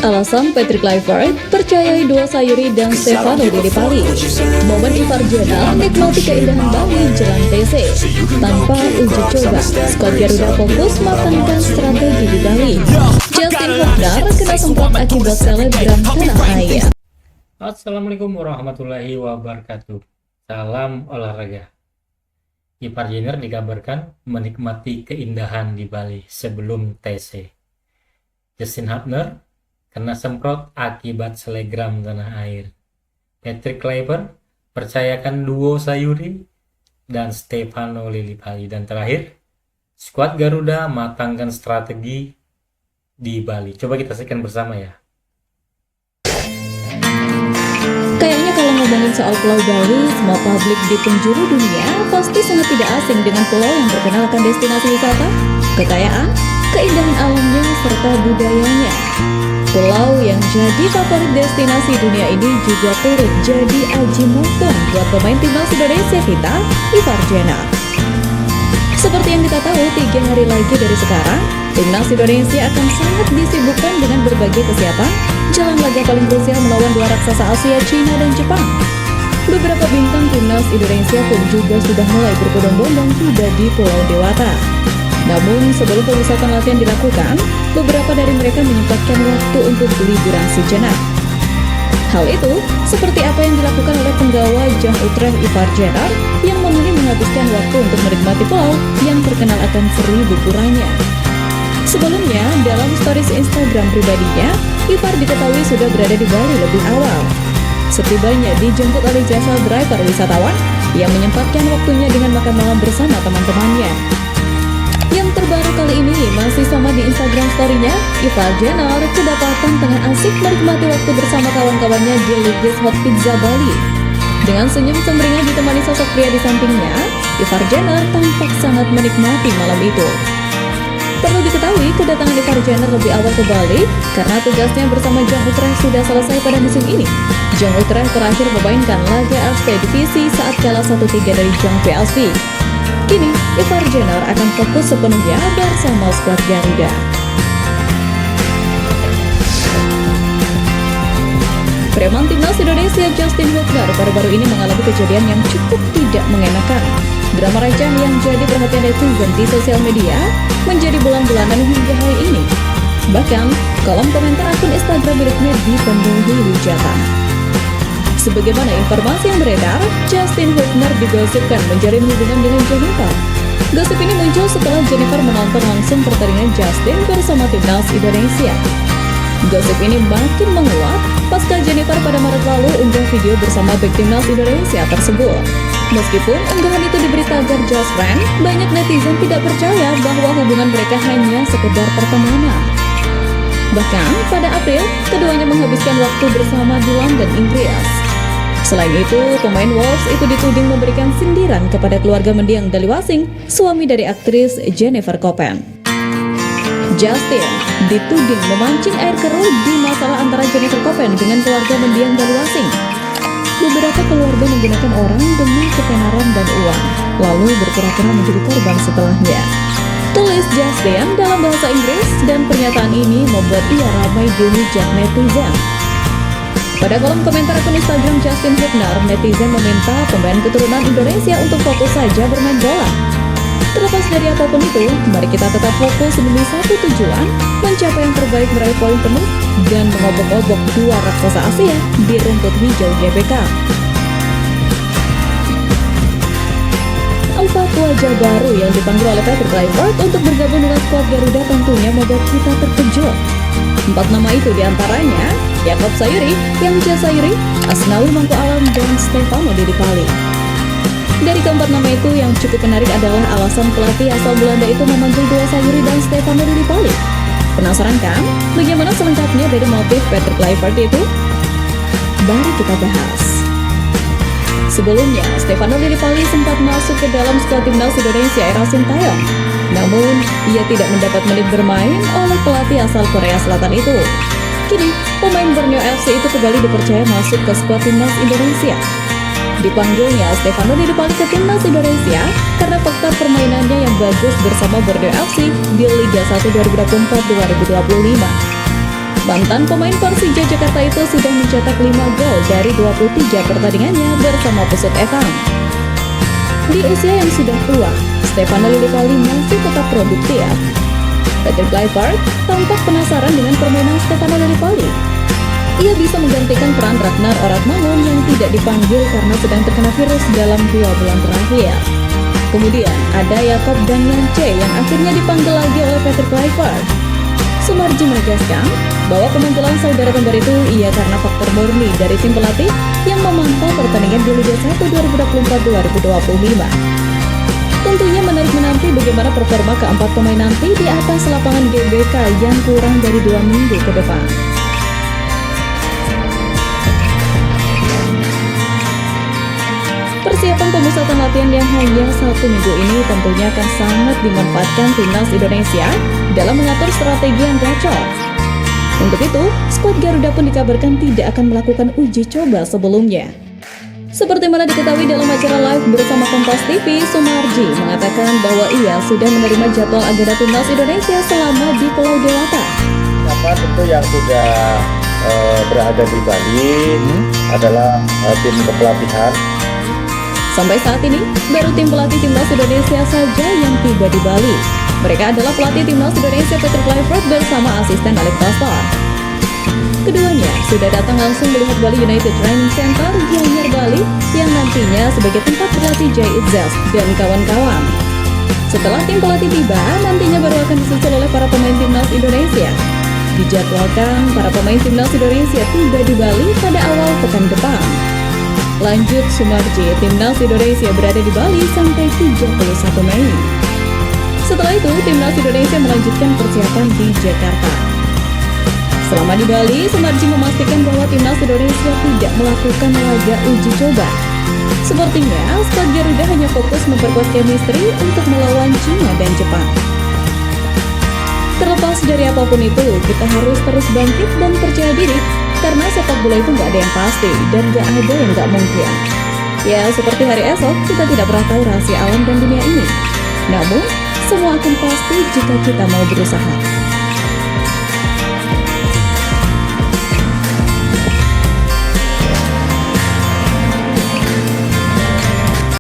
Alasan Patrick Kluivert percayai dua Sayuri dan Stefano Lillipali. Momen Ivar Jenner nikmati keindahan Bali jelang TC. Tanpa uji coba, skuad Garuda fokus matangkan strategi di Bali. Justin Hubner kena semprot akibat selebgram tanah air. Assalamualaikum warahmatullahi wabarakatuh. Salam olahraga. Ivar Jenner dikabarkan menikmati keindahan di Bali sebelum TC. Justin Hubner kena semprot akibat selebgram tanah air. Patrick Kluivert percayakan duo Sayuri dan Stefano Lillipali. Dan terakhir, skuad Garuda matangkan strategi di Bali. Coba kita saksikan bersama ya. Kayaknya kalau ngomongin soal Pulau Bali, semua publik di penjuru dunia pasti sangat tidak asing dengan pulau yang terkenal akan destinasi wisata, kekayaan, keindahan alamnya, serta budayanya. Pulau yang jadi favorit destinasi dunia ini juga turut jadi aji mumpung buat pemain timnas Indonesia kita, Ivar Jenner. Seperti yang kita tahu, 3 hari lagi dari sekarang, timnas Indonesia akan sangat disibukkan dengan berbagai kesiapan jelang laga paling krusial melawan dua raksasa Asia, China dan Jepang. Beberapa bintang timnas Indonesia pun juga sudah mulai berbondong-bondong tiba di Pulau Dewata. Namun sebelum pemusatan latihan dilakukan, beberapa dari mereka menyempatkan waktu untuk liburan sejenak. Hal itu seperti apa yang dilakukan oleh penggawa Jong Utrecht Ivar Jenner yang memilih menghabiskan waktu untuk menikmati pulau yang terkenal akan 1000 puranya. Sebelumnya, dalam stories Instagram pribadinya, Ivar diketahui sudah berada di Bali lebih awal. Setibanya dijemput oleh jasa driver wisatawan yang menyempatkan waktunya dengan makan malam bersama teman-temannya. Yang terbaru kali ini masih sama di Instagram story-nya, Ivar Jenner kedapatan tengah asik menikmati waktu bersama kawan-kawannya di Lugis Hot Pizza Bali. Dengan senyum sumringah ditemani sosok pria di sampingnya, Ivar Jenner tampak sangat menikmati malam itu. Perlu diketahui, kedatangan Ivar Jenner lebih awal ke Bali karena tugasnya bersama Jong Utrecht sudah selesai pada musim ini. Jong Utrecht terakhir memainkan laga AFC Divisi saat kalah 1-3 dari Jong PSV. Kini, Ivar Jenner akan fokus sepenuhnya bersama skuad Garuda. Preman timnas Indonesia Justin Hubner baru-baru ini mengalami kejadian yang cukup tidak mengenakan. Drama receh yang jadi perhatian netizen di sosial media menjadi bulan-bulanan hingga hari ini. Bahkan, kolom komentar akun Instagram miliknya dipenuhi hujatan. Sebagaimana informasi yang beredar, Justin Hubner digosipkan menjalin hubungan dengan Jennifer. Gosip ini muncul setelah Jennifer menonton langsung pertandingan Justin bersama timnas Indonesia. Gosip ini makin menguat pasca Jennifer pada Maret lalu unggah video bersama bek timnas Indonesia tersebut. Meskipun unggahan itu diberi tagar just friend, banyak netizen tidak percaya bahwa hubungan mereka hanya sekedar pertemanan. Bahkan pada April, keduanya menghabiskan waktu bersama di London, Inggris. Selain itu, pemain Wolves itu dituding memberikan sindiran kepada keluarga mendiang Dalywasing, suami dari aktris Jennifer Koppen. Justin dituding memancing air keruh di masalah antara Jennifer Koppen dengan keluarga mendiang Dalywasing. Beberapa keluarga menggunakan orang demi ketenaran dan uang, lalu berpura-pura menjadi korban setelahnya. Tulis Justin dalam bahasa Inggris, dan pernyataan ini membuat ia ramai dihujat netizen. Pada kolom komentar akun Instagram Justin Hubner, netizen meminta pemain keturunan Indonesia untuk fokus saja bermain bola. Terlepas dari apapun itu, mari kita tetap fokus demi satu tujuan, mencapai yang terbaik, meraih poin penuh, dan mengobok-obok dua raksasa Asia di rumput hijau GBK. 4 wajah baru yang dipanggil oleh Patrick Kluivert untuk bergabung dengan skuad Garuda tentunya membuat kita terkejut. 4 nama itu diantaranya Yakob Sayuri, Yamcha Sayuri, Asnawi Mangku Alam, dan Stefano Lillipali. Dari keempat nama itu, yang cukup menarik adalah alasan pelatih asal Belanda itu memanggil dua Sayuri dan Stefano Lillipali. Penasaran kan? Bagaimana selengkapnya dari motif Patrick Kluivert itu? Mari kita bahas. Sebelumnya, Stefano Lillipali sempat masuk ke dalam skuad timnas Indonesia era Sintayong. Namun, ia tidak mendapat menit bermain oleh pelatih asal Korea Selatan itu. Kini, pemain Borneo FC itu kembali dipercaya masuk ke skuad timnas Indonesia. Dipanggilnya Stefano Lillipali ke timnas Indonesia karena faktor permainannya yang bagus bersama Borneo FC di Liga 1 2024-2025. Mantan pemain Persija Jakarta itu sudah mencetak 5 gol dari 23 pertandingannya bersama Pesut Evang. Di usia yang sudah tua, Stefano Lillipali masih tetap produktif. Patrick Kluivert tampak penasaran dengan permainan Stefano Lillipali. Ia bisa menggantikan peran Ragnar Oratmangun yang tidak dipanggil karena sedang terkena virus dalam 2 bulan terakhir. Kemudian ada Jakob Danielce yang akhirnya dipanggil lagi oleh Patrick Kluivert. Sumarji menegaskan bahwa pemanggilan saudara kembar itu ia karena faktor murni dari tim pelatih yang memantau pertandingan di Liga 1 2024-2025. Tentunya menarik menanti bagaimana performa keempat pemain nanti di atas lapangan GBK yang kurang dari 2 minggu ke depan. Persiapan pemusatan latihan yang hanya 1 minggu ini tentunya akan sangat dimanfaatkan timnas Indonesia dalam mengatur strategi yang gacor. Untuk itu, skuad Garuda pun dikabarkan tidak akan melakukan uji coba sebelumnya. Seperti mana diketahui dalam acara live bersama Kompas TV, Sumarji mengatakan bahwa ia sudah menerima jadwal agenda timnas Indonesia selama di Pulau Dewata. Siapa tentu yang sudah berada di Bali adalah tim kepelatihan. Sampai saat ini, baru tim pelatih timnas Indonesia saja yang tiba di Bali. Mereka adalah pelatih timnas Indonesia Patrick Kluivert bersama asisten Alex Pastor. Keduanya sudah datang langsung melihat Bali United Training Center Gianyar Bali yang nantinya sebagai tempat berlatih Jay Itzels dan kawan-kawan. Setelah tim pelatih tiba, nantinya baru akan disusul oleh para pemain timnas Indonesia. Dijadwalkan para pemain timnas Indonesia tiba di Bali pada awal pekan depan. Lanjut Sumarji, timnas Indonesia berada di Bali sampai 31 Mei. Setelah itu, timnas Indonesia melanjutkan persiapan di Jakarta. Selama di Bali, Sumarji memastikan bahwa timnas Indonesia tidak melakukan laga uji coba. Sepertinya, skuad Garuda hanya fokus memperkuat chemistry untuk melawan Cina dan Jepang. Terlepas dari apapun itu, kita harus terus bangkit dan percaya diri, karena sepak bola itu nggak ada yang pasti dan nggak ada yang nggak mungkin. Ya, seperti hari esok, kita tidak pernah tahu rahasia alam dan dunia ini. Namun, semua akan pasti jika kita mau berusaha.